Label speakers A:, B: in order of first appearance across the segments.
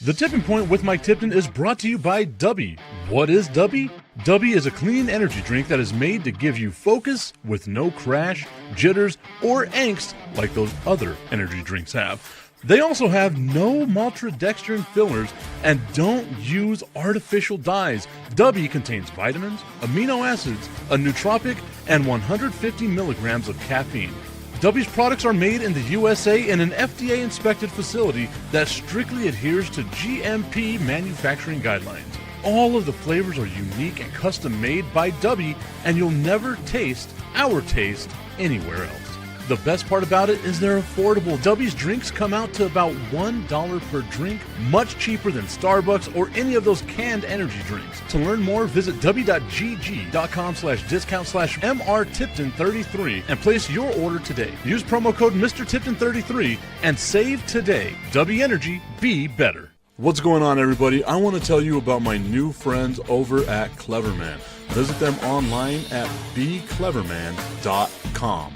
A: The Tipping Point with Mike Tipton is brought to you by Dubby. What is Dubby? Dubby is a clean energy drink that is made to give you focus with no crash, jitters, or angst like those other energy drinks have. They also have no maltodextrin fillers and don't use artificial dyes. Dubby contains vitamins, amino acids, a nootropic, and 150 milligrams of caffeine. Dubby's products are made in the USA in an FDA-inspected facility that strictly adheres to GMP manufacturing guidelines. All of the flavors are unique and custom-made by Dubby, and you'll never taste our taste anywhere else. The best part about it is they're affordable. Dubby's drinks come out to about $1 per drink, much cheaper than Starbucks or any of those canned energy drinks. To learn more, visit dubby.gg.com/discount/MRTipton33 and place your order today. Use promo code MrTipton33 and save today. Dubby Energy, be better. What's going on, everybody? I want to tell you about my new friends over at Cleverman. Visit them online at becleverman.com.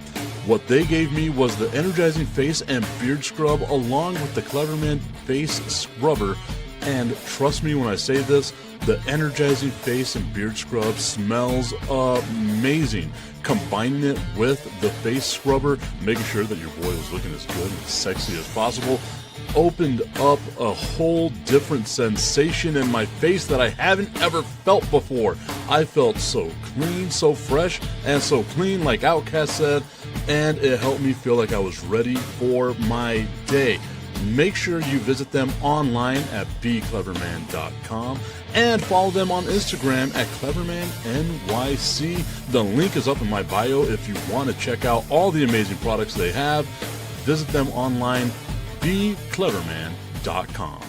A: What they gave me was the energizing face and beard scrub along with the Cleverman face scrubber. And trust me when I say this, the energizing face and beard scrub smells amazing. Combining it with the face scrubber, making sure that your boy was looking as good and sexy as possible, opened up a whole different sensation in my face that I haven't ever felt before. I felt so clean, so fresh, and so clean, like Outcast said, and it helped me feel like I was ready for my day. Make sure you visit them online at becleverman.com and follow them on Instagram at clevermannyc. The link is up in my bio if you want to check out all the amazing products they have. Visit them online, becleverman.com.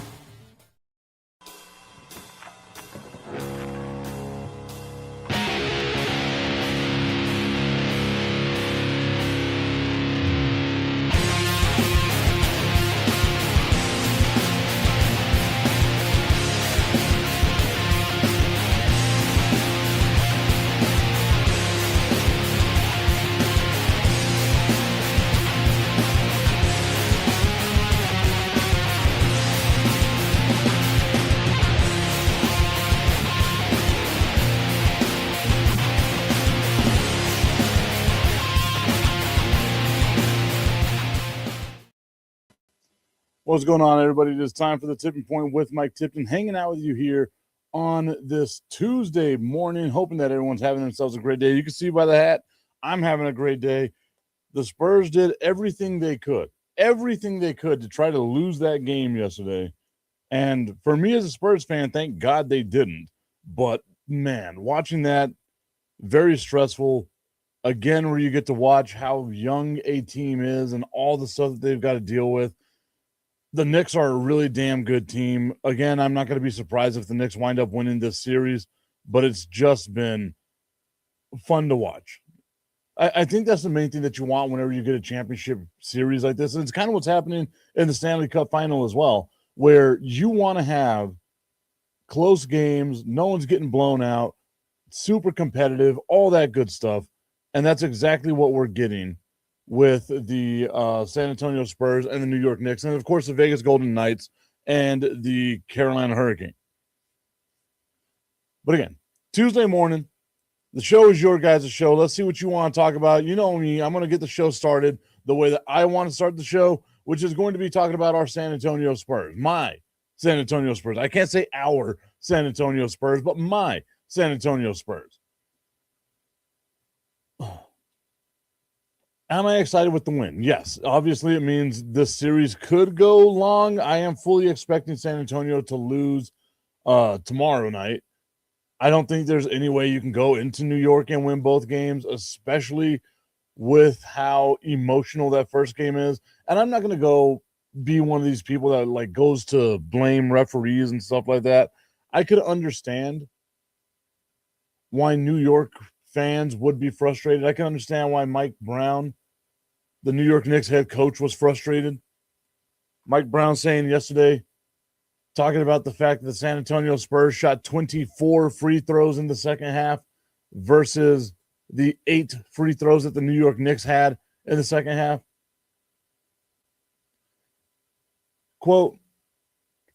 A: What's going on, everybody? It is time for the Tipping Point with Mike Tipton, hanging out with you here on this Tuesday morning, hoping that everyone's having themselves a great day. You can see by the hat, I'm having a great day. The Spurs did everything they could to try to lose that game yesterday. And for me as a Spurs fan, thank God they didn't. But, man, watching that, very stressful. Again, where you get to watch how young a team is and all the stuff that they've got to deal with. The Knicks are a really damn good team. Again, I'm not going to be surprised if the Knicks wind up winning this series, but it's just been fun to watch. I think that's the main thing that you want whenever you get a championship series like this. And it's kind of what's happening in the Stanley Cup final as well, where you want to have close games, no one's getting blown out, super competitive, all that good stuff. And that's exactly what we're getting with the San Antonio Spurs and the New York Knicks, and of course the Vegas Golden Knights and the Carolina Hurricane. But again, Tuesday morning, the show is your guys' show. Let's see what you want to talk about. You know me, I'm going to get the show started the way that I want to start the show, which is going to be talking about our San Antonio Spurs, my San Antonio Spurs. I can't say our San Antonio Spurs, but my San Antonio Spurs. Am I excited with the win? Yes. Obviously, it means this series could go long. I am fully expecting San Antonio to lose tomorrow night. I don't think there's any way you can go into New York and win both games, especially with how emotional that first game is. And I'm not going to go be one of these people that like goes to blame referees and stuff like that. I could understand why New York fans would be frustrated. I can understand why Mike Brown, the New York Knicks head coach, was frustrated. Mike Brown saying yesterday, talking about the fact that the San Antonio Spurs shot 24 free throws in the second half versus the 8 free throws that the New York Knicks had in the second half. Quote,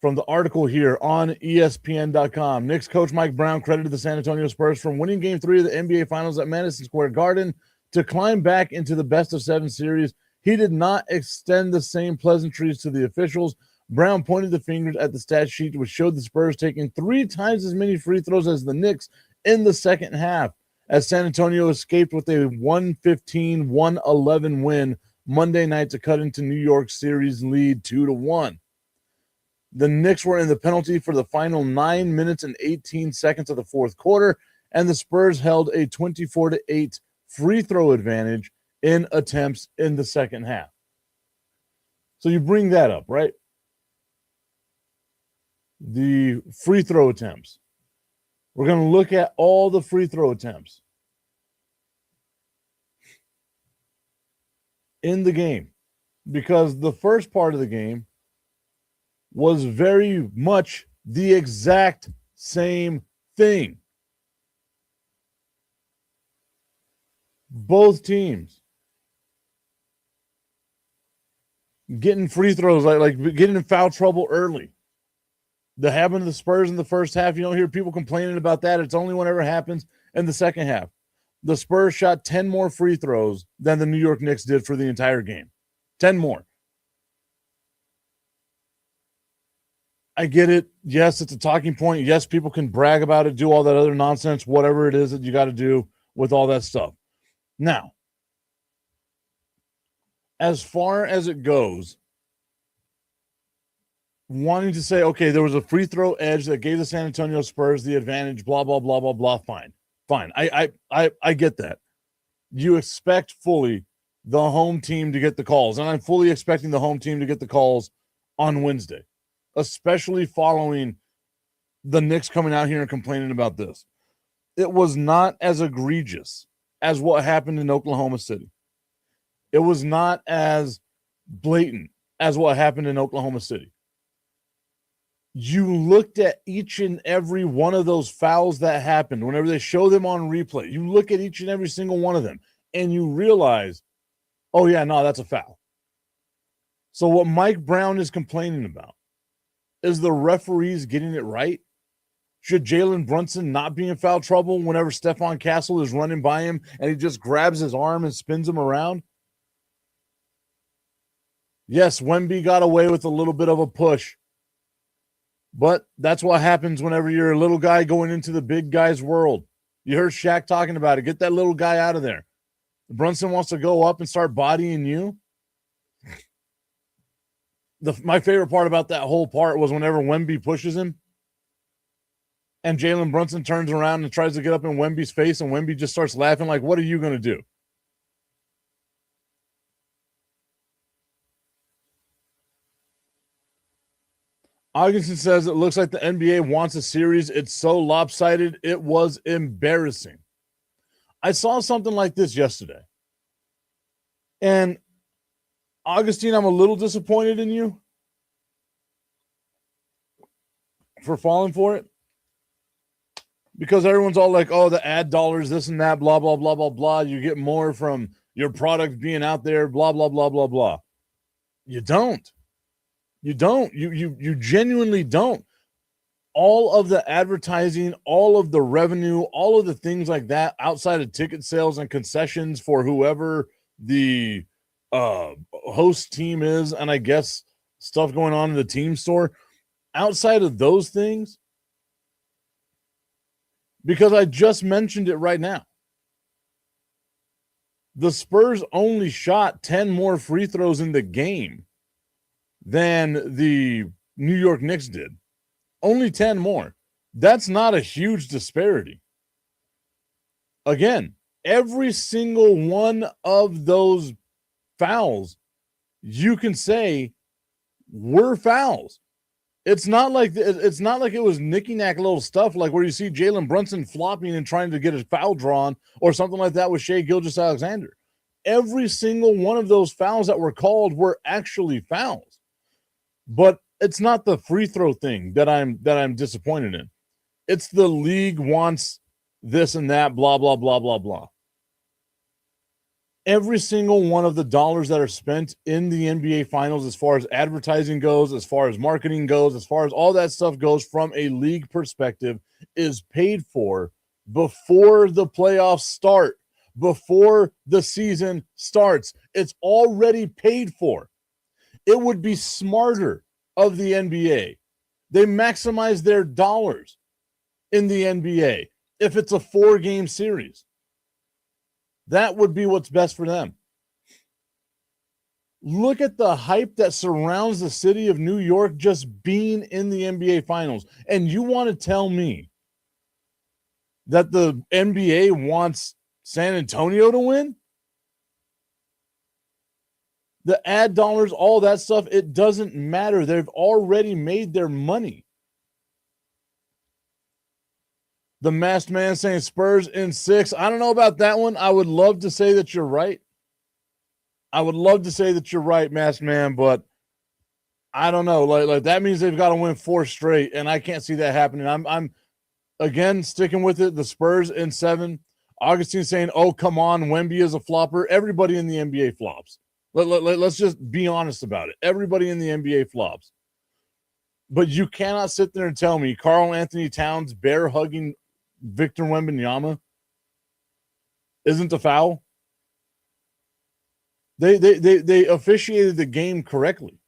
A: from the article here on ESPN.com. Knicks coach Mike Brown credited the San Antonio Spurs for winning Game 3 of the NBA Finals at Madison Square Garden to climb back into the best-of-7 series. He did not extend the same pleasantries to the officials. Brown pointed the fingers at the stat sheet, which showed the Spurs taking 3 times as many free throws as the Knicks in the second half, as San Antonio escaped with a 115-111 win Monday night to cut into New York's series lead 2-1. The Knicks were in the penalty for the final 9 minutes and 18 seconds of the fourth quarter, and the Spurs held a 24-8 free throw advantage in attempts in the second half. So you bring that up, right? The free throw attempts. We're going to look at all the free throw attempts in the game, because the first part of the game was very much the exact same thing. Both teams getting free throws, like getting in foul trouble early. That happened to the Spurs in the first half. You don't hear people complaining about that. It's only whenever it happens in the second half. The Spurs shot 10 more free throws than the New York Knicks did for the entire game. 10 more. I get it. Yes, it's a talking point. Yes, people can brag about it, do all that other nonsense, whatever it is that you got to do with all that stuff. Now, as far as it goes, wanting to say, okay, there was a free throw edge that gave the San Antonio Spurs the advantage, blah, blah, blah, blah, blah, fine. I get that. You expect fully the home team to get the calls, and I'm fully expecting the home team to get the calls on Wednesday, especially following the Knicks coming out here and complaining about this. It was not as egregious as what happened in Oklahoma City. It was not as blatant as what happened in Oklahoma City. You looked at each and every one of those fouls that happened whenever they show them on replay. You look at each and every single one of them, and you realize, oh, yeah, no, that's a foul. So what Mike Brown is complaining about is the referees getting it right. Should Jalen Brunson not be in foul trouble whenever Stephon Castle is running by him and he just grabs his arm and spins him around? Yes, Wemby got away with a little bit of a push. But that's what happens whenever you're a little guy going into the big guy's world. You heard Shaq talking about it. Get that little guy out of there. Brunson wants to go up and start bodying you. My favorite part about that whole part was whenever Wemby pushes him and Jalen Brunson turns around and tries to get up in Wemby's face, and Wemby just starts laughing like, what are you going to do? Augustin says it looks like the NBA wants a series. It's so lopsided. It was embarrassing. I saw something like this yesterday. And Augustine, I'm a little disappointed in you for falling for it. Because everyone's all like, oh, the ad dollars, this and that, blah, blah, blah, blah, blah. You get more from your product being out there, blah, blah, blah, blah, blah. You don't. You don't. You genuinely don't. All of the advertising, all of the revenue, all of the things like that outside of ticket sales and concessions for whoever the host team is, and I guess stuff going on in the team store, outside of those things, because I just mentioned it right now, the Spurs only shot 10 more free throws in the game than the New York Knicks did. Only 10 more. That's not a huge disparity. Again, every single one of those fouls, you can say, were fouls. It's not like it was knicky-knack little stuff like where you see Jalen Brunson flopping and trying to get a foul drawn or something like that with Shai Gilgeous-Alexander. Every single one of those fouls that were called were actually fouls. But it's not the free throw thing that I'm disappointed in. It's the league wants this and that, blah, blah, blah, blah, blah. Every single one of the dollars that are spent in the NBA Finals, as far as advertising goes, as far as marketing goes, as far as all that stuff goes from a league perspective, is paid for before the playoffs start, before the season starts. It's already paid for. It would be smarter of the NBA. They maximize their dollars in the NBA if it's a 4-game series. That would be what's best for them. Look at the hype that surrounds the city of New York just being in the NBA Finals. And you want to tell me that the NBA wants San Antonio to win? The ad dollars, all that stuff, it doesn't matter. They've already made their money. The masked man saying Spurs in 6. I don't know about that one. I would love to say that you're right. I would love to say that you're right, masked man, but I don't know. Like that means they've got to win 4 straight, and I can't see that happening. I'm again sticking with it. The Spurs in 7. Augustine saying, "Oh, come on, Wemby is a flopper." Everybody in the NBA flops. Let's just be honest about it. Everybody in the NBA flops. But you cannot sit there and tell me Karl Anthony Towns bear hugging Victor Wembanyama isn't a foul. They officiated the game correctly.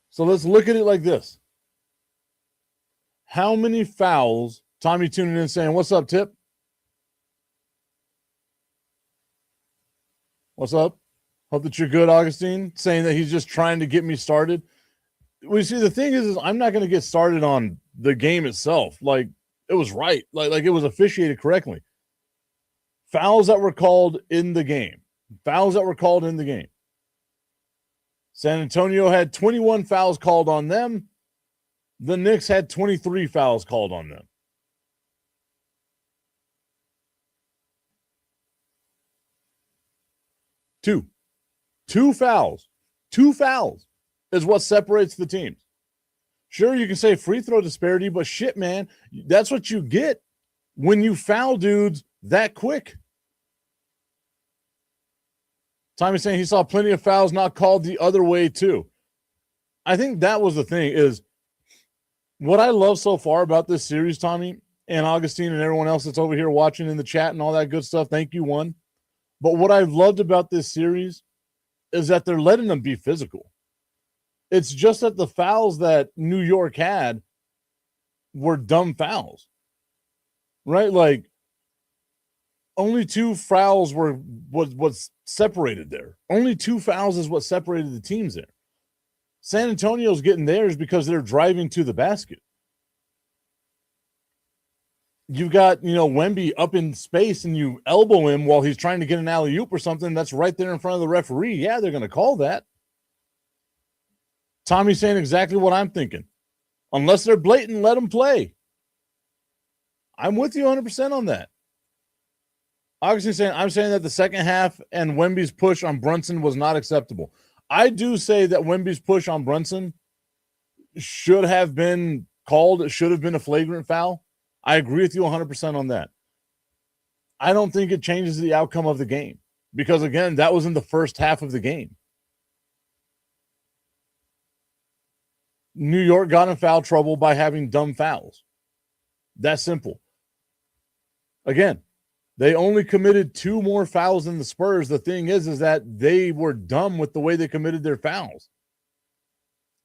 A: So let's look at it like this. How many fouls? Tommy tuning in saying, "What's up, Tip? What's up? Hope that you're good," Augustine, saying that he's just trying to get me started. We see the thing is I'm not going to get started on the game itself. Like, it was right. Like it was officiated correctly. Fouls that were called in the game. Fouls that were called in the game. San Antonio had 21 fouls called on them. The Knicks had 23 fouls called on them. Two fouls is what separates the teams. Sure, you can say free throw disparity, but shit, man, that's what you get when you foul dudes that quick. Tommy's saying he saw plenty of fouls not called the other way too. I think that was the thing is what I love so far about this series, Tommy and Augustine and everyone else that's over here watching in the chat and all that good stuff. Thank you, one. But what I've loved about this series is that they're letting them be physical. It's just that the fouls that New York had were dumb fouls, right? Like only 2 fouls were what's separated there. Only 2 fouls is what separated the teams there. San Antonio's getting theirs because they're driving to the basket. You've got, Wemby up in space and you elbow him while he's trying to get an alley-oop or something that's right there in front of the referee. Yeah, they're going to call that. Tommy's saying exactly what I'm thinking. Unless they're blatant, let them play. I'm with you 100% on that. Obviously, I'm saying that the second half and Wemby's push on Brunson was not acceptable. I do say that Wemby's push on Brunson should have been called. It should have been a flagrant foul. I agree with you 100% on that. I don't think it changes the outcome of the game because, again, that was in the first half of the game. New York got in foul trouble by having dumb fouls. That's simple. Again, they only committed 2 more fouls than the Spurs. The thing is that they were dumb with the way they committed their fouls.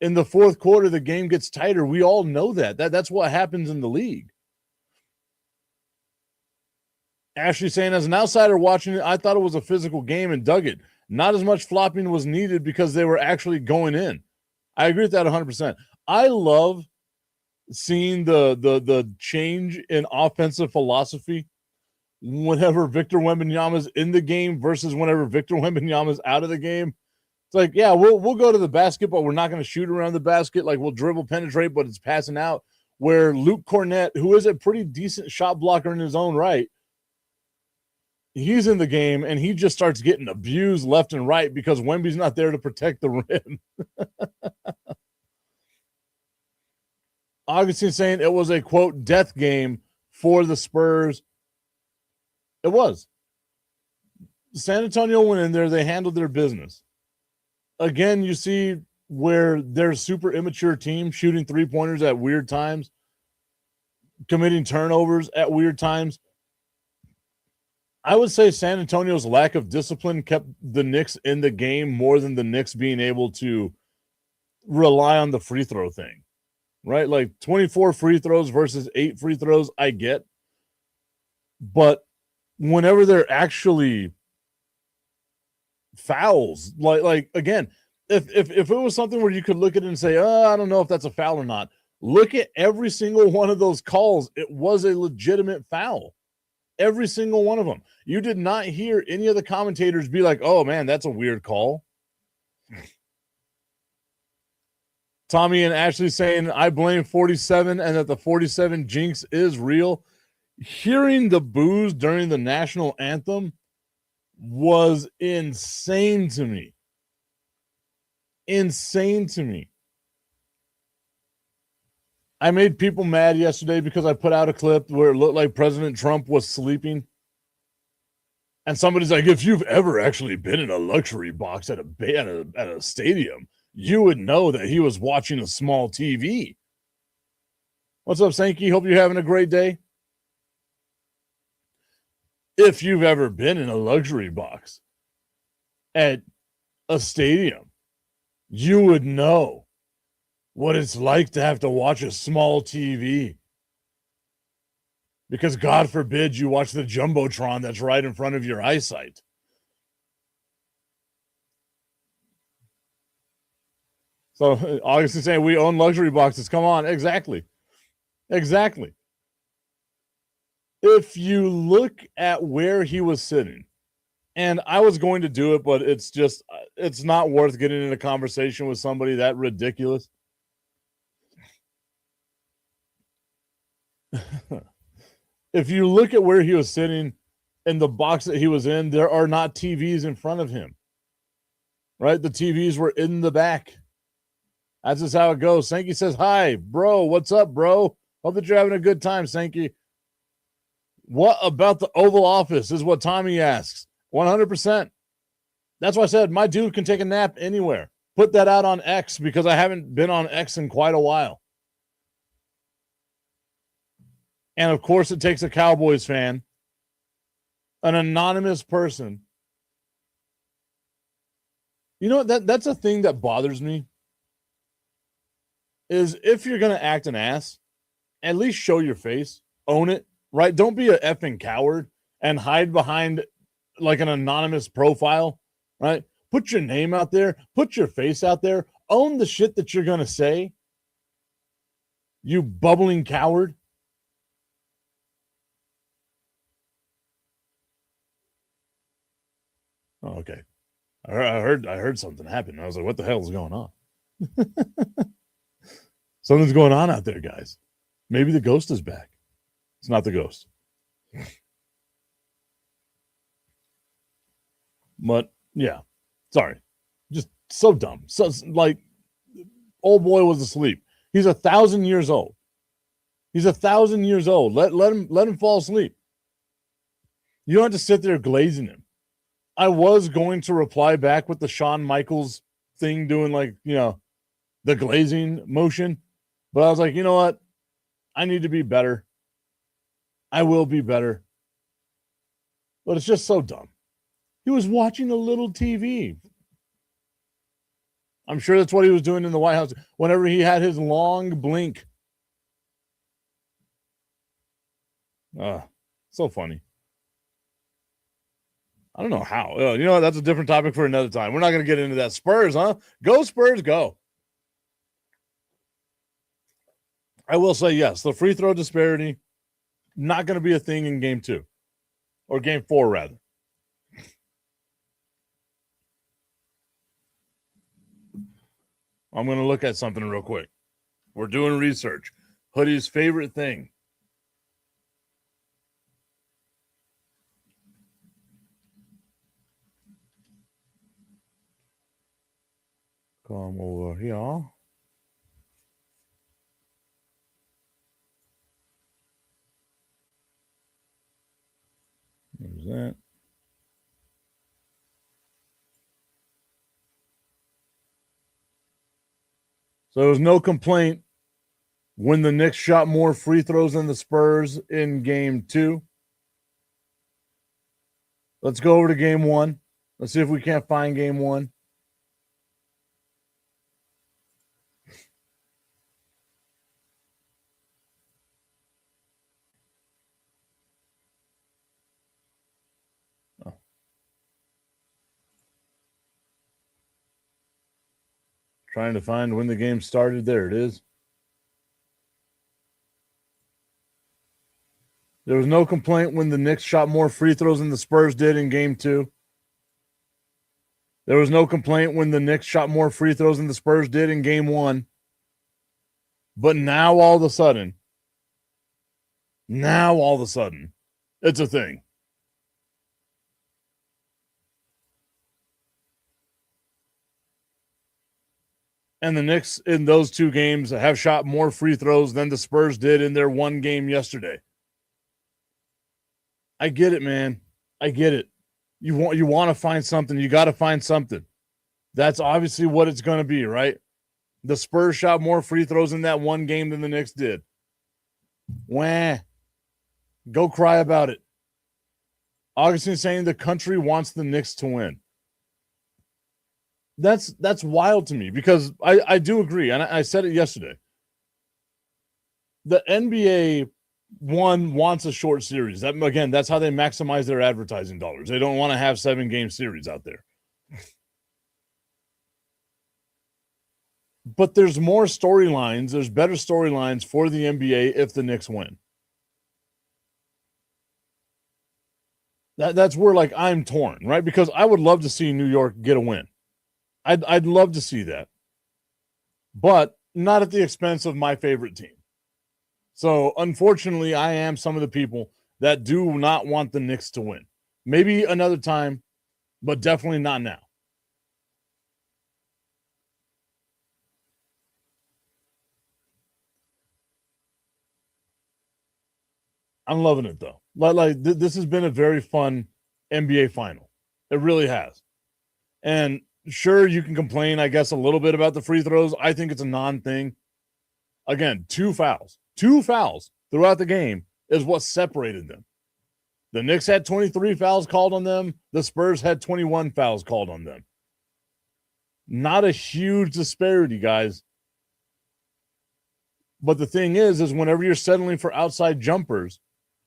A: In the fourth quarter, the game gets tighter. We all know that. That's what happens in the league. Ashley saying, as an outsider watching it, I thought it was a physical game and dug it. Not as much flopping was needed because they were actually going in. I agree with that 100%. I love seeing the change in offensive philosophy whenever Victor Wembanyama's in the game versus whenever Victor Wembanyama's out of the game. It's like, yeah, we'll go to the basket, but we're not going to shoot around the basket. Like, we'll dribble, penetrate, but it's passing out. Where Luke Cornett, who is a pretty decent shot blocker in his own right, he's in the game, and he just starts getting abused left and right because Wemby's not there to protect the rim. Augustine saying it was a, quote, death game for the Spurs. It was. San Antonio went in there. They handled their business. Again, you see where they're a super immature team shooting three-pointers at weird times, committing turnovers at weird times. I would say San Antonio's lack of discipline kept the Knicks in the game more than the Knicks being able to rely on the free throw thing, right? Like 24 free throws versus 8 free throws, I get. But whenever they're actually fouls, like again, if it was something where you could look at it and say, I don't know if that's a foul or not, look at every single one of those calls. It was a legitimate foul. Every single one of them. You did not hear any of the commentators be like, oh, man, that's a weird call. Tommy and Ashley saying, I blame 47 and that the 47 jinx is real. Hearing the boos during the national anthem was insane to me. Insane to me. I made people mad yesterday because I put out a clip where it looked like President Trump was sleeping. And somebody's like, if you've ever actually been in a luxury box at a stadium, you would know that he was watching a small TV. What's up, Sankey? Hope you're having a great day. If you've ever been in a luxury box at a stadium, you would know what it's like to have to watch a small TV. Because God forbid you watch the Jumbotron that's right in front of your eyesight. So August is saying we own luxury boxes. Come on. Exactly. If you look at where he was sitting, and I was going to do it, but it's not worth getting in a conversation with somebody that ridiculous. If you look at where he was sitting in the box that he was in, there are not TVs in front of him, right? The TVs were in the back. That's just how it goes. Sankey says, hi, bro. What's up, bro? Hope that you're having a good time, Sankey. What about the Oval Office is what Tommy asks. 100%. That's why I said my dude can take a nap anywhere. Put that out on X because I haven't been on X in quite a while. And, of course, it takes a Cowboys fan, an anonymous person. You know what? That's a thing that bothers me is if you're going to act an ass, at least show your face. Own it, right? Don't be a effing coward and hide behind like an anonymous profile, right? Put your name out there. Put your face out there. Own the shit that you're going to say. You bubbling coward. Oh, okay. I heard something happen. I was like, what the hell is going on? Something's going on out there, guys. Maybe the ghost is back. It's not the ghost. But, yeah. Sorry. Just so dumb. So, like, old boy was asleep. He's 1,000 years old. He's 1,000 years old. Let him fall asleep. You don't have to sit there glazing him. I was going to reply back with the Shawn Michaels thing doing like, the glazing motion. But I was like, you know what? I need to be better. I will be better. But it's just so dumb. He was watching a little TV. I'm sure that's what he was doing in the White House whenever he had his long blink. So funny. I don't know how. You know what? That's a different topic for another time. We're not going to get into that. Spurs, huh? Go Spurs, go. I will say yes. The free throw disparity, not going to be a thing in game 2. Or game 4, rather. I'm going to look at something real quick. We're doing research. Hoodie's favorite thing. Come over here. So there was no complaint when the Knicks shot more free throws than the Spurs in game 2. Let's go over to game 1. Let's see if we can't find game 1. Trying to find when the game started. There it is. There was no complaint when the Knicks shot more free throws than the Spurs did in game 2. There was no complaint when the Knicks shot more free throws than the Spurs did in game 1. But now all of a sudden, it's a thing. And the Knicks in those 2 games have shot more free throws than the Spurs did in their 1 game yesterday. I get it, man. I get it. You want to find something. You got to find something. That's obviously what it's going to be, right? The Spurs shot more free throws in that 1 game than the Knicks did. Wah. Go cry about it. Augustine saying the country wants the Knicks to win. That's wild to me because I do agree, and I said it yesterday. The NBA wants a short series. That's how they maximize their advertising dollars. They don't want to have 7-game series out there. But there's more storylines. There's better storylines for the NBA if the Knicks win. That's where I'm torn, right? Because I would love to see New York get a win. I'd love to see that, but not at the expense of my favorite team. So unfortunately, I am some of the people that do not want the Knicks to win. Maybe another time, but definitely not now. I'm loving it though. This has been a very fun NBA final. It really has. And sure, you can complain, I guess, a little bit about the free throws. I think it's a non-thing. Again, 2 fouls. 2 fouls throughout the game is what separated them. The Knicks had 23 fouls called on them. The Spurs had 21 fouls called on them. Not a huge disparity, guys. But the thing is whenever you're settling for outside jumpers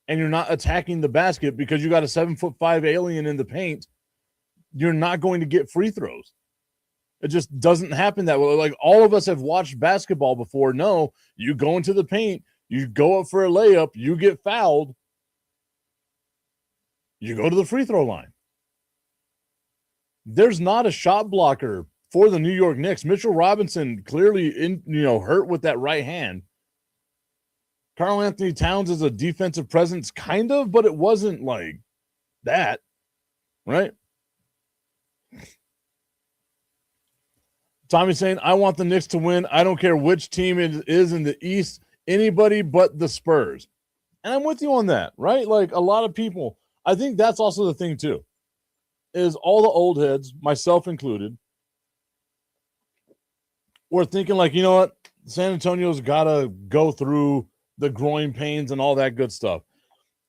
A: and you're not attacking the basket because you got a 7'5" alien in the paint, you're not going to get free throws. It just doesn't happen that way. All of us have watched basketball before. No, you go into the paint, you go up for a layup, you get fouled, you go to the free throw line. There's not a shot blocker for the New York Knicks. Mitchell Robinson clearly hurt with that right hand. Karl Anthony Towns is a defensive presence, kind of, but it wasn't like that, right? Tommy's saying, I want the Knicks to win. I don't care which team it is in the East. Anybody but the Spurs. And I'm with you on that, right? A lot of people, I think that's also the thing too, is all the old heads, myself included, were thinking you know what? San Antonio's got to go through the growing pains and all that good stuff.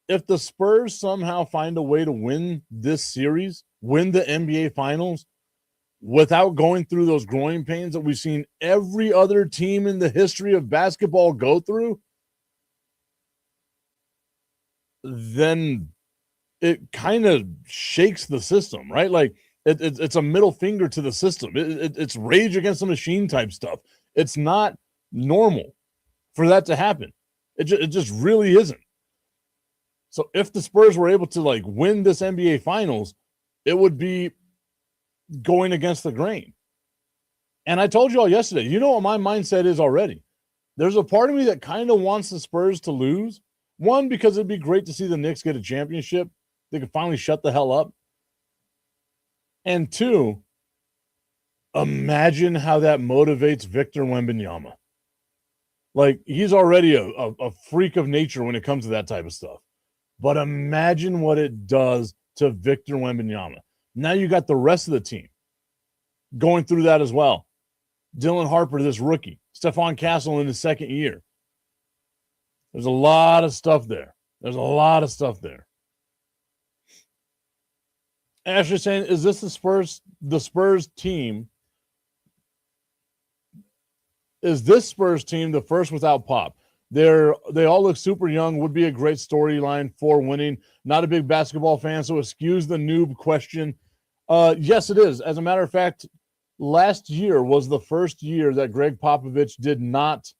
A: If the Spurs somehow find a way to win this series, win the NBA Finals, without going through those growing pains that we've seen every other team in the history of basketball go through, then it kind of shakes the system, right? It's a middle finger to the system. It's rage against the machine type stuff. It's not normal for that to happen. It just really isn't. So if the Spurs were able to win this NBA Finals, it would be going against the grain. And I told you all yesterday, you know what my mindset is already. There's a part of me that kind of wants the Spurs to lose. One, because it'd be great to see the Knicks get a championship. They could finally shut the hell up. And 2, imagine how that motivates Victor Wembanyama. He's already a freak of nature when it comes to that type of stuff. But imagine what it does to Victor Wembanyama. Now you got the rest of the team going through that as well. Dylan Harper, this rookie, Stephon Castle in his second year. There's a lot of stuff there. Ashley saying, is this the Spurs team? Is this Spurs team the first without Pop? They all look super young. Would be a great storyline for winning. Not a big basketball fan, so excuse the noob question. Yes, it is. As a matter of fact, last year was the first year that Greg Popovich did not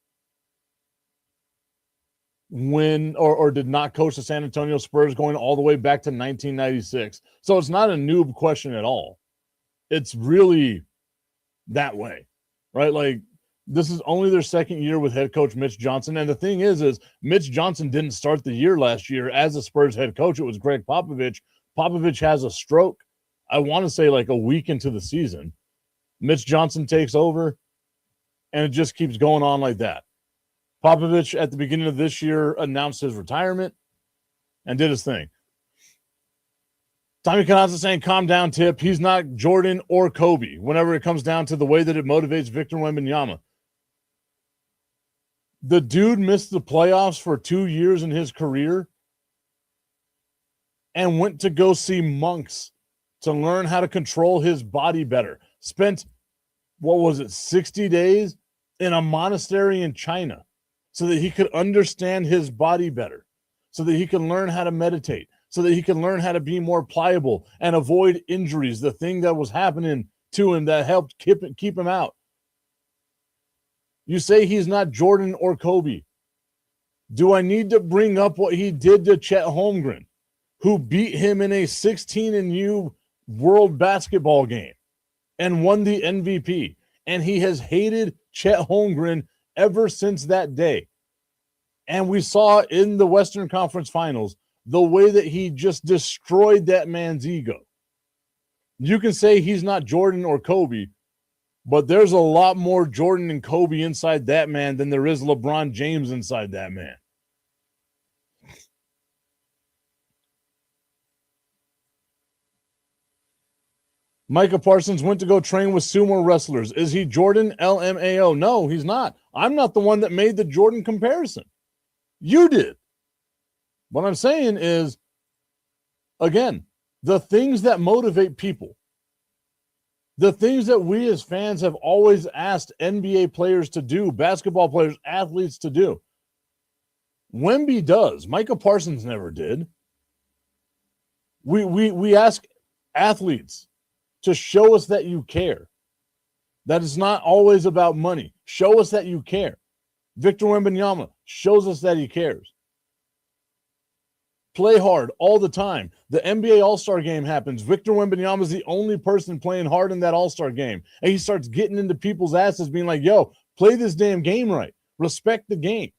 A: win or did not coach the San Antonio Spurs going all the way back to 1996. So it's not a noob question at all. It's really that way, right? Like, this is only their second year with head coach Mitch Johnson. And the thing is Mitch Johnson didn't start the year last year as a Spurs head coach. It was Greg Popovich. Popovich has a stroke, I want to say like a week into the season. Mitch Johnson takes over, and it just keeps going on like that. Popovich, at the beginning of this year, announced his retirement and did his thing. Tommy Canazza saying, calm down, Tip. He's not Jordan or Kobe whenever it comes down to the way that it motivates Victor Wembanyama. The dude missed the playoffs for 2 years in his career and went to go see monks to learn how to control his body better. Spent, 60 days in a monastery in China so that he could understand his body better, so that he can learn how to meditate, so that he can learn how to be more pliable and avoid injuries, the thing that was happening to him that helped keep him out. You say he's not Jordan or Kobe. Do I need to bring up what he did to Chet Holmgren, who beat him in a 16-U World Basketball game and won the MVP? And he has hated Chet Holmgren ever since that day. And we saw in the Western Conference Finals the way that he just destroyed that man's ego. You can say he's not Jordan or Kobe, but there's a lot more Jordan and Kobe inside that man than there is LeBron James inside that man. Micah Parsons went to go train with sumo wrestlers. Is he Jordan? LMAO. No, he's not. I'm not the one that made the Jordan comparison. You did. What I'm saying is, again, the things that motivate people, the things that we as fans have always asked NBA players to do, basketball players, athletes to do, Wemby does. Micah Parsons never did. We ask athletes to show us that you care, that it's not always about money. Show us that you care. Victor Wembanyama shows us that he cares. Play hard all the time. The NBA All-Star game happens. Victor Wembanyama is the only person playing hard in that All-Star game. And he starts getting into people's asses being like, yo, play this damn game right. Respect the game.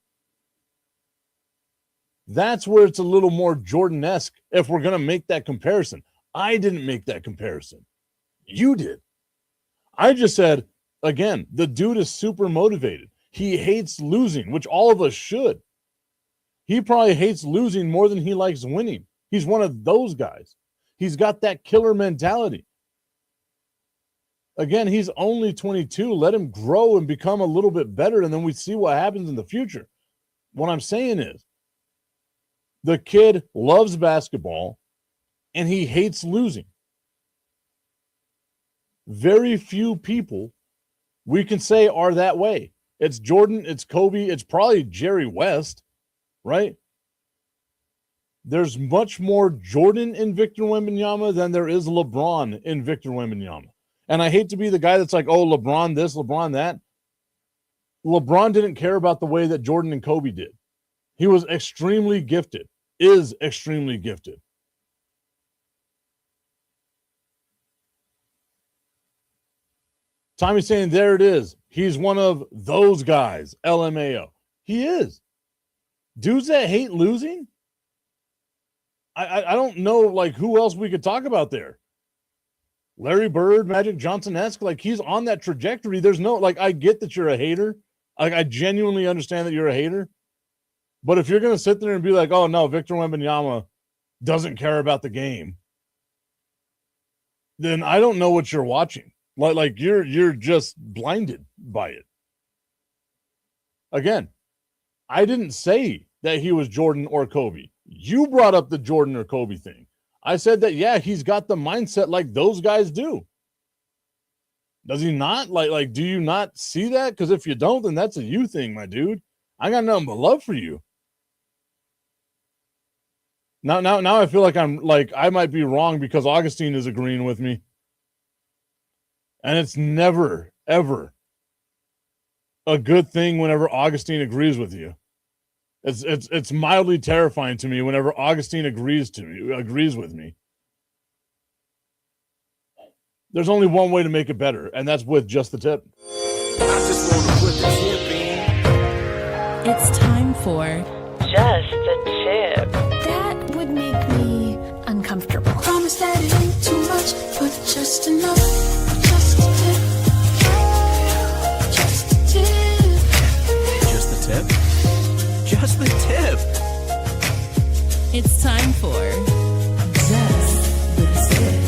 A: That's where it's a little more Jordan-esque if we're going to make that comparison. I didn't make that comparison. You did. I just said, again, the dude is super motivated. He hates losing, which all of us should. He probably hates losing more than he likes winning. He's one of those guys. He's got that killer mentality. Again, he's only 22. Let him grow and become a little bit better, and then we see what happens in the future. What I'm saying is, the kid loves basketball, and he hates losing. Very few people we can say are that way. It's Jordan, it's Kobe, it's probably Jerry West, right? There's much more Jordan in Victor Wembanyama than there is LeBron in Victor Wembanyama. And I hate to be the guy that's like, oh, LeBron this, LeBron that. LeBron didn't care about the way that Jordan and Kobe did. He was extremely gifted, is extremely gifted. Tommy's saying, there it is. He's one of those guys, LMAO. He is. Dudes that hate losing? I don't know, like, who else we could talk about there. Larry Bird, Magic Johnson-esque, like, he's on that trajectory. There's no, like, I get that you're a hater. Like, I genuinely understand that you're a hater. But if you're going to sit there and be like, oh, no, Victor Wembanyama doesn't care about the game, then I don't know what you're watching. Like you're just blinded by it. Again, I didn't say that he was Jordan or Kobe. You brought up the Jordan or Kobe thing. I said that, yeah, he's got the mindset like those guys do. Does he not? Like, do you not see that? Because if you don't, then that's a you thing, my dude. I got nothing but love for you. Now I feel like I might be wrong because Augustine is agreeing with me. And it's never, ever a good thing whenever Augustine agrees with you. It's mildly terrifying to me whenever Augustine agrees with me. There's only one way to make it better, and that's with just the tip.
B: I just want to put the tip in.
C: It's time for
D: Just the Tip.
C: That would make me uncomfortable.
E: Promise that it ain't too much, but just enough. Just a tip. Just a tip.
B: Just the tip. Just the tip.
C: It's time for Just the Tip.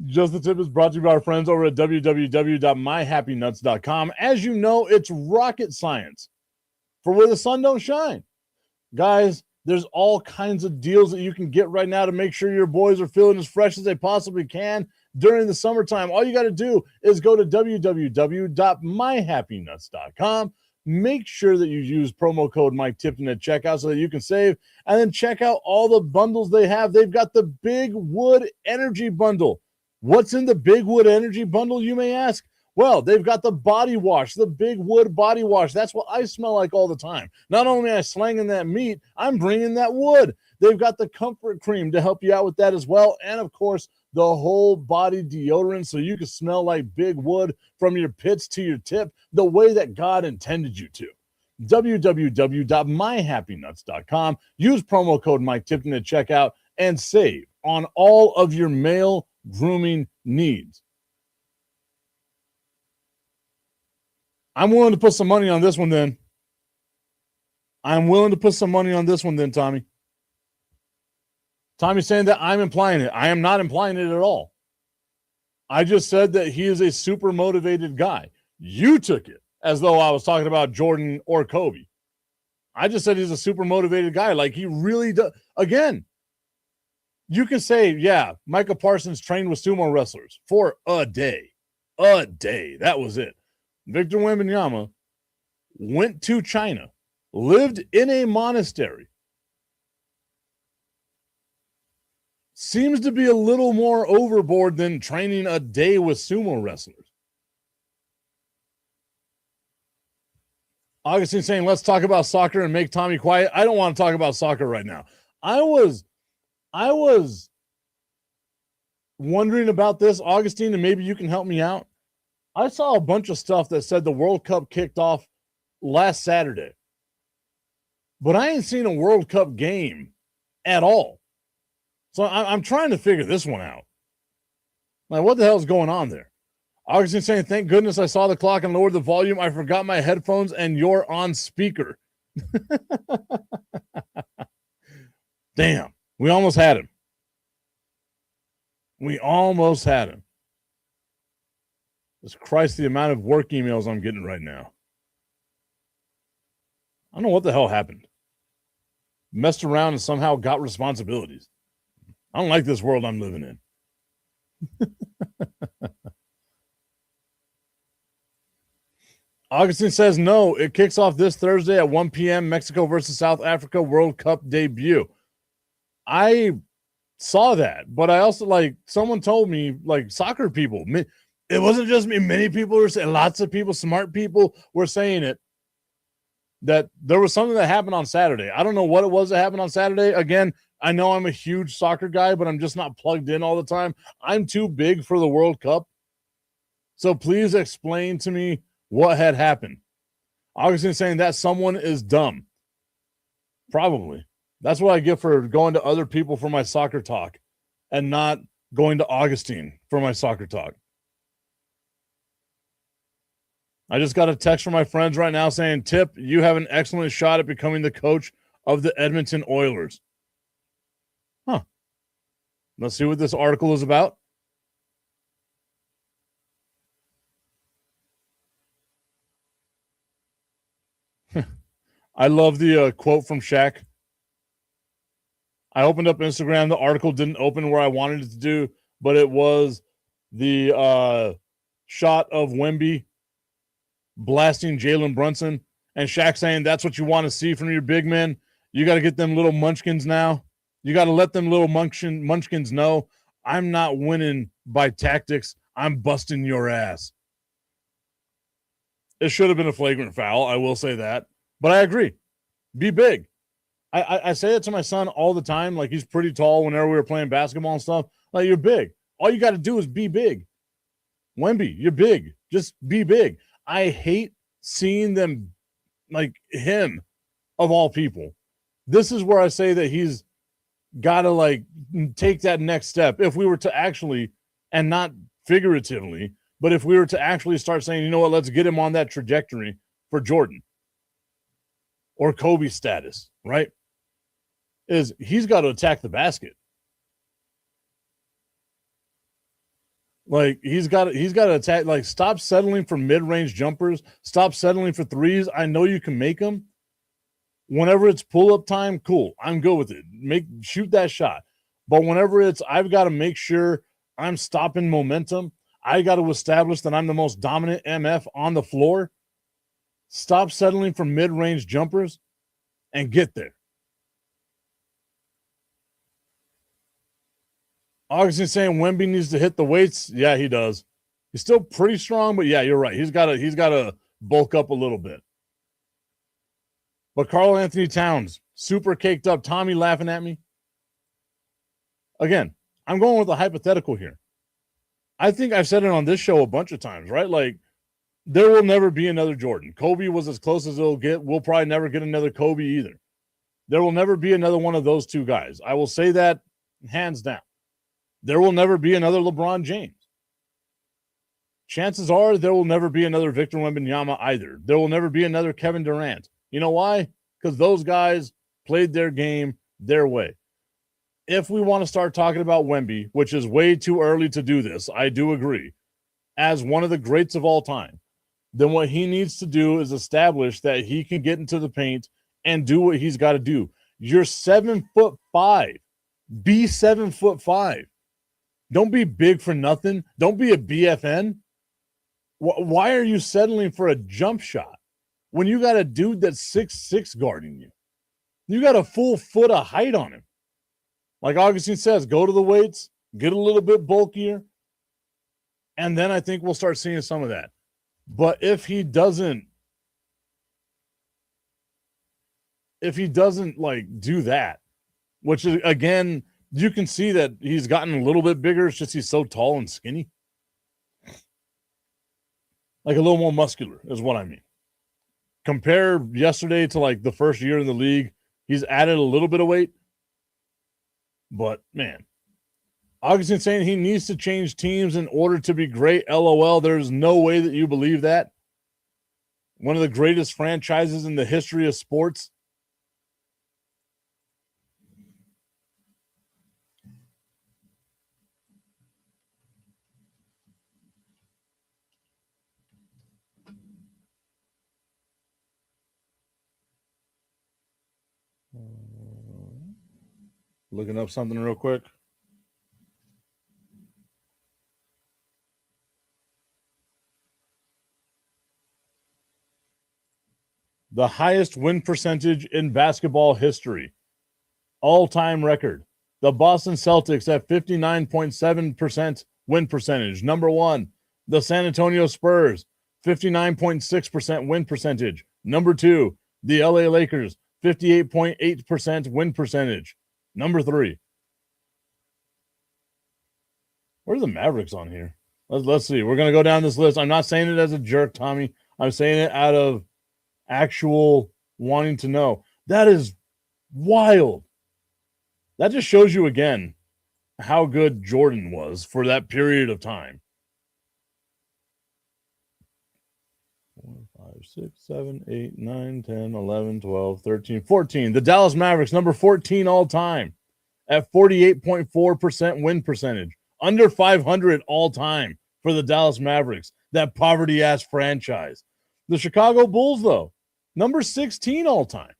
A: Just the Tip is brought to you by our friends over at www.myhappynuts.com. As you know, it's rocket science for where the sun don't shine. Guys, there's all kinds of deals that you can get right now to make sure your boys are feeling as fresh as they possibly can during the summertime. All you got to do is go to www.myhappynuts.com. Make sure that you use promo code Mike Tipton at checkout so that you can save, and then check out all the bundles they have. They've got the Big Wood Energy Bundle. What's in the Big Wood Energy Bundle, you may ask? Well, they've got the body wash, the Big Wood body wash. That's what I smell like all the time. Not only am I slanging that meat, I'm bringing that wood. They've got the comfort cream to help you out with that as well. And, of course, the whole body deodorant so you can smell like Big Wood from your pits to your tip the way that God intended you to. www.myhappynuts.com. Use promo code Mike Tipton at checkout and save on all of your male grooming needs. I'm willing to put some money on this one then. Tommy. Tommy's saying that I'm implying it. I am not implying it at all. I just said that he is a super motivated guy. You took it as though I was talking about Jordan or Kobe. I just said he's a super motivated guy. Like, he really does. Again, you can say, yeah, Micah Parsons trained with sumo wrestlers for a day. A day. That was it. Victor Wembanyama went to China, lived in a monastery. Seems to be a little more overboard than training a day with sumo wrestlers. Augustine saying, let's talk about soccer and make Tommy quiet. I don't want to talk about soccer right now. I was wondering about this, Augustine, and maybe you can help me out. I saw a bunch of stuff that said the World Cup kicked off last Saturday, but I ain't seen a World Cup game at all. So I'm trying to figure this one out. Like, what the hell is going on there? Augustine saying, thank goodness I saw the clock and lowered the volume. I forgot my headphones and you're on speaker. Damn, we almost had him. It's Christ, the amount of work emails I'm getting right now. I don't know what the hell happened. Messed around and somehow got responsibilities. I don't like this world I'm living in. Augustine says, no, it kicks off this Thursday at 1 p.m. Mexico versus South Africa World Cup debut. I saw that, but I also, like, someone told me, like, soccer people, it wasn't just me. Many people were saying, lots of people, smart people were saying it, that there was something that happened on Saturday. I don't know what it was that happened on Saturday. Again, I know I'm a huge soccer guy, but I'm just not plugged in all the time. I'm too big for the World Cup. So please explain to me what had happened. Augustine saying that someone is dumb. Probably. That's what I get for going to other people for my soccer talk and not going to Augustine for my soccer talk. I just got a text from my friends right now saying, Tip, you have an excellent shot at becoming the coach of the Edmonton Oilers. Huh. Let's see what this article is about. I love the quote from Shaq. I opened up Instagram. The article didn't open where I wanted it to do, but it was the shot of Wemby blasting Jalen Brunson, and Shaq saying that's what you want to see from your big men. You got to get them little munchkins now. You got to let them little munchkins know I'm not winning by tactics. I'm busting your ass. It should have been a flagrant foul. I will say that. But I agree. Be big. I say it to my son all the time. Like, he's pretty tall whenever we were playing basketball and stuff. Like, you're big. All you got to do is be big. Wemby, you're big. Just be big. I hate seeing them, like him, of all people. This is where I say that he's got to, like, take that next step. If we were to actually, and not figuratively, but if we were to actually start saying, you know what, let's get him on that trajectory for Jordan or Kobe status, right? Is he's got to attack the basket. Like, he's got to attack. Like, stop settling for mid-range jumpers. Stop settling for threes. I know you can make them. Whenever it's pull-up time, cool. I'm good with it. Shoot that shot. But whenever it's, I've got to make sure I'm stopping momentum. I got to establish that I'm the most dominant MF on the floor. Stop settling for mid-range jumpers and get there. Augustine saying Wemby needs to hit the weights. Yeah, he does. He's still pretty strong, but yeah, you're right. He's got to bulk up a little bit. But Karl Anthony Towns, super caked up. Tommy laughing at me. Again, I'm going with a hypothetical here. I think I've said it on this show a bunch of times, right? Like, there will never be another Jordan. Kobe was as close as it'll get. We'll probably never get another Kobe either. There will never be another one of those two guys. I will say that hands down. There will never be another LeBron James. Chances are there will never be another Victor Wembanyama either. There will never be another Kevin Durant. You know why? Because those guys played their game their way. If we want to start talking about Wemby, which is way too early to do this, I do agree, as one of the greats of all time, then what he needs to do is establish that he can get into the paint and do what he's got to do. You're 7'5". Be 7'5". Don't be big for nothing. Don't be a BFN. Why are you settling for a jump shot when you got a dude that's 6'6" guarding you? You got a full foot of height on him. Like Augustine says, go to the weights, get a little bit bulkier, and then I think we'll start seeing some of that. But if he doesn't like do that, which is, again, you can see that he's gotten a little bit bigger. It's just he's so tall and skinny. Like, a little more muscular is what I mean. Compare yesterday to, like, the first year in the league. He's added a little bit of weight. But, man, Augustine saying he needs to change teams in order to be great. LOL, there's no way that you believe that. One of the greatest franchises in the history of sports. Looking up something real quick. The highest win percentage in basketball history. All-time record. The Boston Celtics at 59.7% win percentage. Number one, the San Antonio Spurs, 59.6% win percentage. Number two, the LA Lakers, 58.8% win percentage. Number three. Where's the Mavericks on here? Let's see. We're going to go down this list. I'm not saying it as a jerk, Tommy. I'm saying it out of actual wanting to know. That is wild. That just shows you again how good Jordan was for that period of time. 4, 5, 6, 7, 8, 9, 10, 11, 12, 13, 14. The Dallas Mavericks, number 14 all time at 48.4% win percentage. Under 500 all time for the Dallas Mavericks, that poverty-ass franchise. The Chicago Bulls, though, Number 16 all time.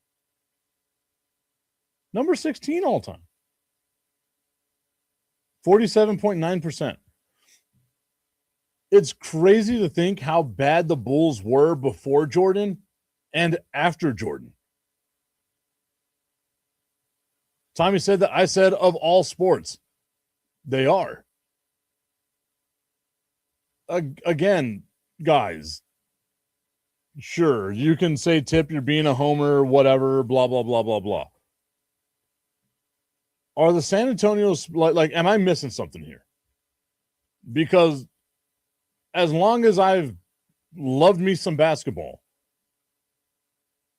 A: Number 16 all time. 47.9%. It's crazy to think how bad the Bulls were before Jordan and after Jordan. Tommy said that I said of all sports, they are. Again, guys, sure, you can say, Tip, you're being a homer, whatever, blah, blah, blah, blah, blah. Are the San Antonio's, like, am I missing something here? Because as long as I've loved me some basketball,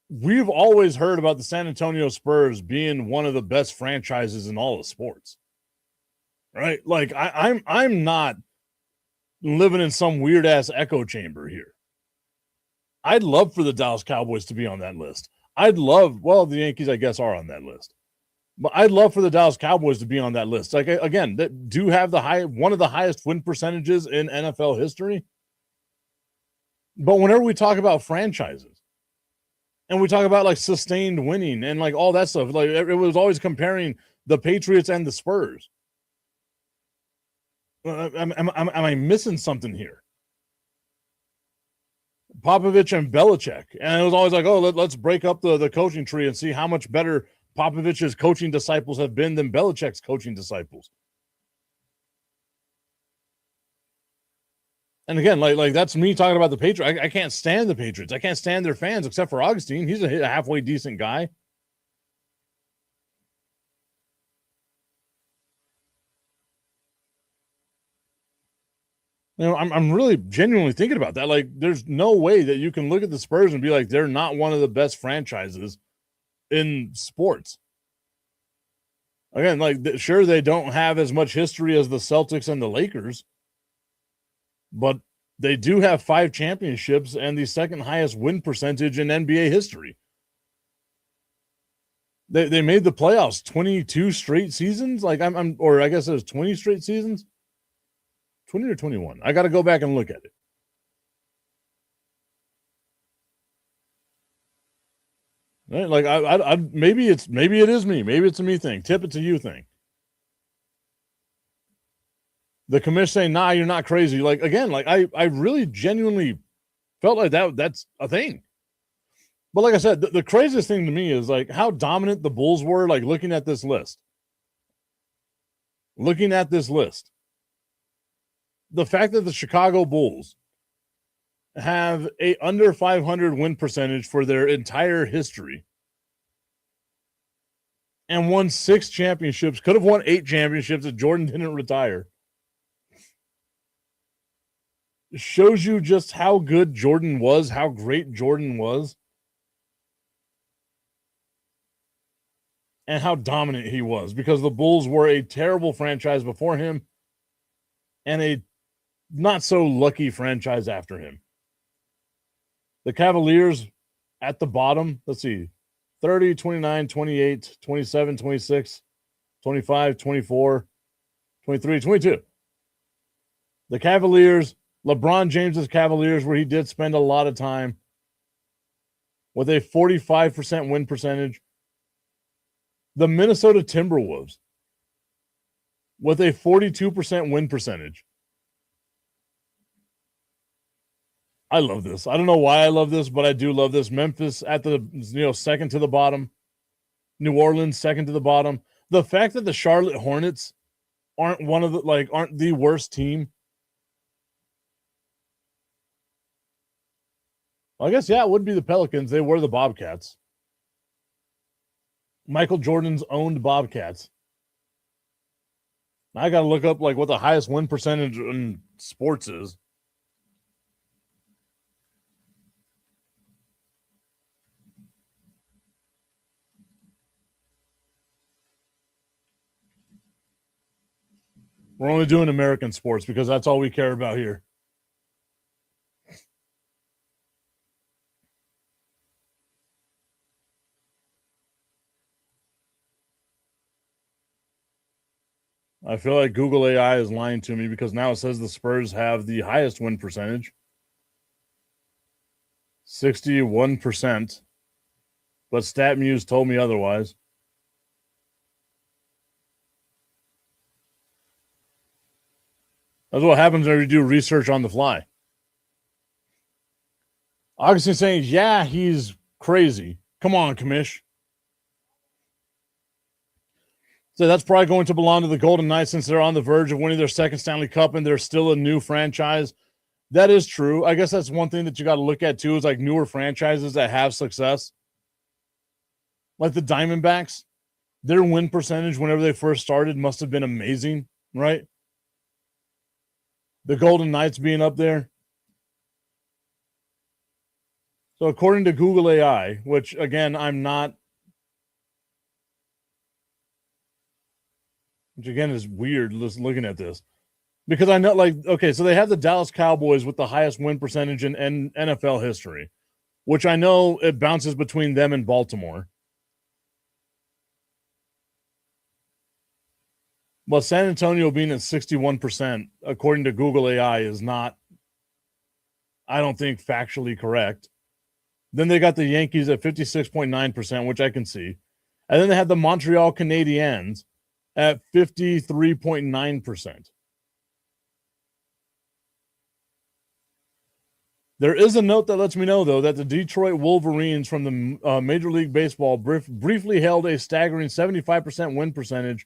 A: we've always heard about the San Antonio Spurs being one of the best franchises in all of sports. Right? Like, I'm not living in some weird ass echo chamber here. I'd love for the Dallas Cowboys to be on that list. The Yankees, I guess, are on that list. But I'd love for the Dallas Cowboys to be on that list. Like, again, that do have one of the highest win percentages in NFL history. But whenever we talk about franchises and we talk about like sustained winning and like all that stuff, like it was always comparing the Patriots and the Spurs. Am I missing something here? Popovich and Belichick. And it was always like, oh, let's break up the coaching tree and see how much better Popovich's coaching disciples have been than Belichick's coaching disciples. And again, like that's me talking about the Patriots. I can't stand the Patriots. I can't stand their fans except for Augustine. He's a halfway decent guy. You know, I'm really genuinely thinking about that. Like, there's no way that you can look at the Spurs and be like, they're not one of the best franchises in sports. Again, like, sure, they don't have as much history as the Celtics and the Lakers, but they do have 5 championships and the second highest win percentage in NBA history. They made the playoffs 22 straight seasons. Like, or I guess it was 20 straight seasons. 20 or 21. I got to go back and look at it. Right? Like, I maybe it is me. Maybe it's a me thing. Tip, it's a you thing. The commission saying, nah, you're not crazy. Like, again, like I really genuinely felt like that's a thing. But like I said, the craziest thing to me is like how dominant the Bulls were, like looking at this list. The fact that the Chicago Bulls have a under 500 win percentage for their entire history and won 6 championships, could have won 8 championships if Jordan didn't retire, shows you just how good Jordan was, how great Jordan was, and how dominant he was, because the Bulls were a terrible franchise before him and a not so lucky franchise after him. The Cavaliers at the bottom, let's see, 30, 29, 28, 27, 26, 25, 24, 23, 22. The Cavaliers, LeBron James's Cavaliers, where he did spend a lot of time, with a 45% win percentage. The Minnesota Timberwolves with a 42% win percentage. I love this. I don't know why I love this, but I do love this. Memphis at the second to the bottom. New Orleans second to the bottom. The fact that the Charlotte Hornets aren't the worst team. Well, I guess it would be the Pelicans. They were the Bobcats. Michael Jordan's owned Bobcats. I got to look up like what the highest win percentage in sports is. We're only doing American sports because that's all we care about here. I feel like Google AI is lying to me because now it says the Spurs have the highest win percentage. 61%. But StatMuse told me otherwise. That's what happens when you do research on the fly. Augustine saying, yeah, he's crazy. Come on, Commish. So that's probably going to belong to the Golden Knights since they're on the verge of winning their second Stanley Cup and they're still a new franchise. That is true. I guess that's one thing that you got to look at too, is like newer franchises that have success. Like the Diamondbacks, their win percentage whenever they first started must have been amazing, right? The Golden Knights being up there. So according to Google AI, which again, I'm not, which again is weird looking at this, because I know, like, okay, so they have the Dallas Cowboys with the highest win percentage in NFL history, which I know it bounces between them and Baltimore. But San Antonio being at 61%, according to Google AI, is not, I don't think, factually correct. Then they got the Yankees at 56.9%, which I can see. And then they had the Montreal Canadiens at 53.9%. There is a note that lets me know, though, that the Detroit Wolverines from the Major League Baseball briefly held a staggering 75% win percentage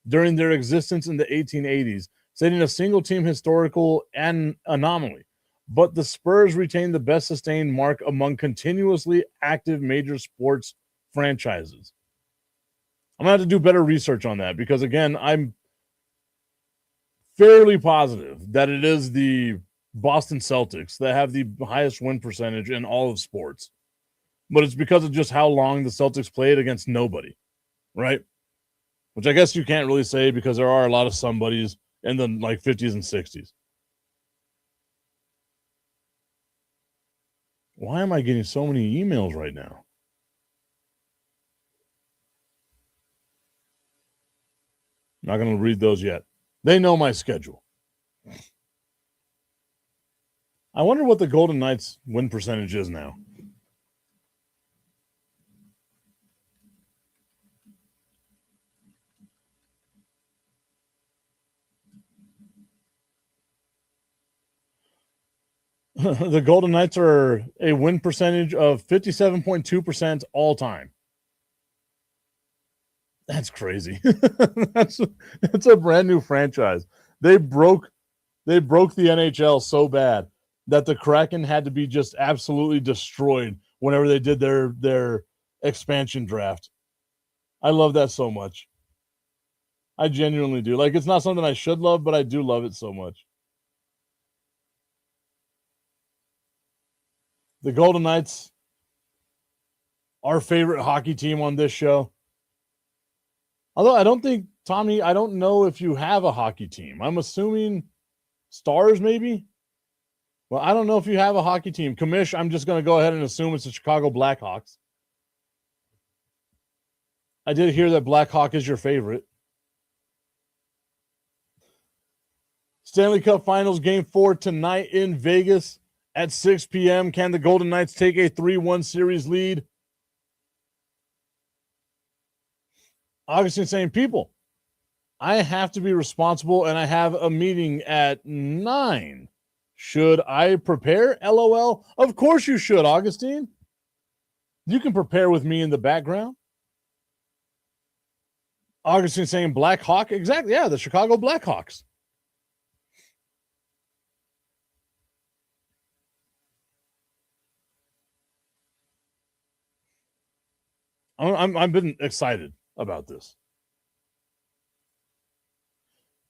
A: during their existence in the 1880s, setting a single-team historical anomaly. But the Spurs retained the best sustained mark among continuously active major sports franchises. I'm going to have to do better research on that because, again, I'm fairly positive that it is the Boston Celtics that have the highest win percentage in all of sports. But it's because of just how long the Celtics played against nobody, right? Which I guess you can't really say because there are a lot of somebodies in the like 50s and 60s. Why am I getting so many emails right now? Not going to read those yet. They know my schedule. I wonder what the Golden Knights win percentage is now. The Golden Knights are a win percentage of 57.2% all time. That's crazy. that's a brand new franchise. They broke the NHL so bad that the Kraken had to be just absolutely destroyed whenever they did their expansion draft. I love that so much. I genuinely do. Like, it's not something I should love, but I do love it so much. The Golden Knights, our favorite hockey team on this show. Although I don't think, Tommy, I don't know if you have a hockey team. I'm assuming Stars, maybe? Well, I don't know if you have a hockey team. Commish, I'm just going to go ahead and assume it's the Chicago Blackhawks. I did hear that Blackhawk is your favorite. Stanley Cup Finals Game 4 tonight in Vegas at 6 p.m. Can the Golden Knights take a 3-1 series lead? Augustine saying, people, I have to be responsible and I have a meeting at 9. Should I prepare? LOL. Of course you should, Augustine. You can prepare with me in the background. Augustine saying Black Hawk. Exactly. Yeah, the Chicago Blackhawks. I've been excited about this.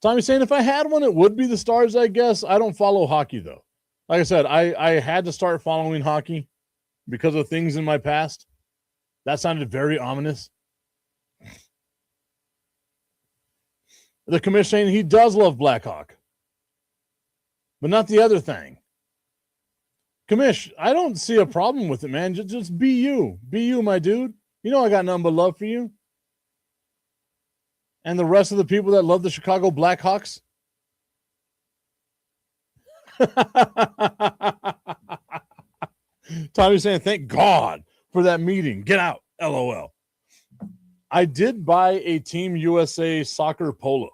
A: Tommy's saying if I had one, it would be the Stars, I guess. I don't follow hockey, though. Like I said, I had to start following hockey because of things in my past. That sounded very ominous. The commissioner saying he does love Blackhawk, but not the other thing. Commish, I don't see a problem with it, man. Just be you. Be you, my dude. You know I got nothing but love for you. And the rest of the people that love the Chicago Blackhawks. Tommy's saying, thank God for that meeting. Get out. LOL. I did buy a Team USA soccer polo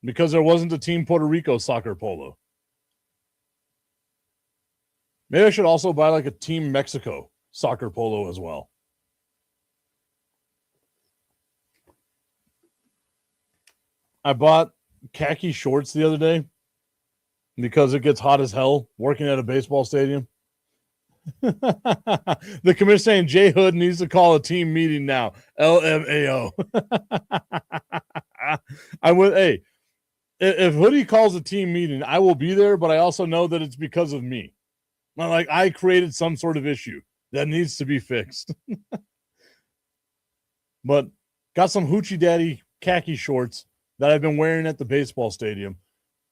A: because there wasn't a Team Puerto Rico soccer polo. Maybe I should also buy like a Team Mexico soccer polo as well. I bought khaki shorts the other day because it gets hot as hell working at a baseball stadium. The commissioner saying Jay Hood needs to call a team meeting now. LMAO. I would. Hey, if Hoodie calls a team meeting, I will be there, but I also know that it's because of me. Like I created some sort of issue that needs to be fixed. But got some Hoochie Daddy khaki shorts that I've been wearing at the baseball stadium.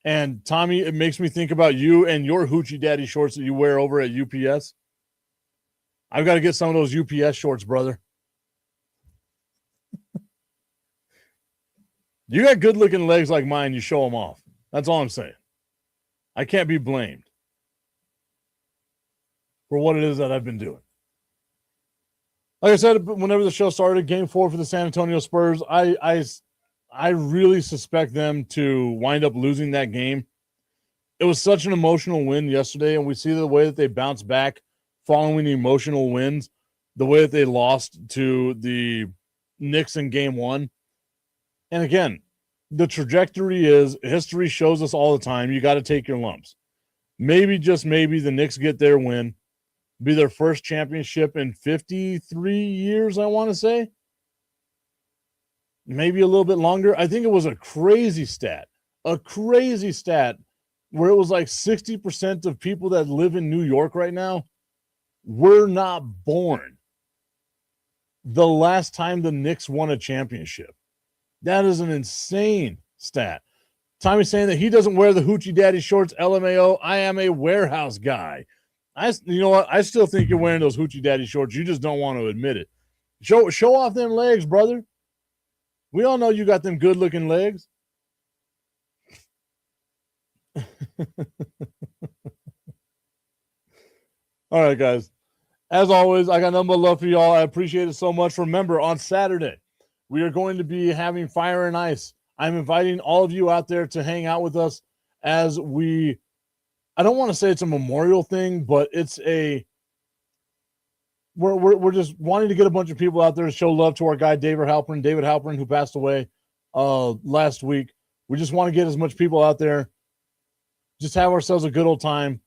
A: And Tommy, it makes me think about you and your Hoochie Daddy shorts that you wear over at UPS. I've got to get some of those UPS shorts, brother. You got good looking legs like mine. You show them off. That's all I'm saying. I can't be blamed for what it is that I've been doing. Like I said, whenever the show started, Game 4 for the San Antonio Spurs, I really suspect them to wind up losing that game. It was such an emotional win yesterday, and we see the way that they bounce back following emotional wins, the way that they lost to the Knicks in Game 1. And again, the trajectory is history shows us all the time. You got to take your lumps. Maybe, just maybe, the Knicks get their win, be their first championship in 53 years, I want to say. Maybe a little bit longer. I think it was a crazy stat where it was like 60% of people that live in New York right now were not born the last time the Knicks won a championship. That is an insane stat. Tommy's saying that he doesn't wear the Hoochie Daddy shorts. LMAO. I am a warehouse guy. You know what? I still think you're wearing those Hoochie Daddy shorts. You just don't want to admit it. Show off them legs, brother. We all know you got them good looking legs. All right, guys. As always, I got nothing but love for y'all. I appreciate it so much. Remember, on Saturday, we are going to be having Fire and Ice. I'm inviting all of you out there to hang out with us as we, I don't want to say it's a memorial thing, but it's we're just wanting to get a bunch of people out there to show love to our guy, David Halpern, who passed away last week. We just want to get as much people out there, just have ourselves a good old time,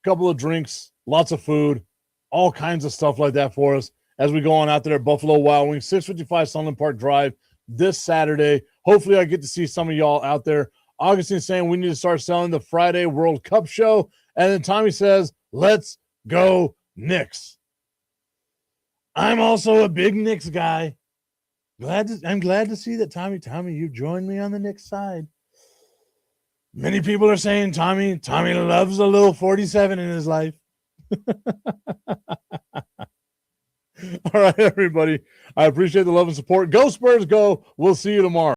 A: couple of drinks, lots of food, all kinds of stuff like that for us as we go on out there at Buffalo Wild Wings, 655 Sunland Park Drive this Saturday. Hopefully I get to see some of y'all out there. Augustine's saying we need to start selling the Friday World Cup show. And then Tommy says, let's go Knicks. I'm also a big Knicks guy. I'm glad to see that, Tommy, you joined me on the Knicks side. Many people are saying Tommy loves a little 47 in his life. All right, everybody. I appreciate the love and support. Go Spurs, go. We'll see you tomorrow.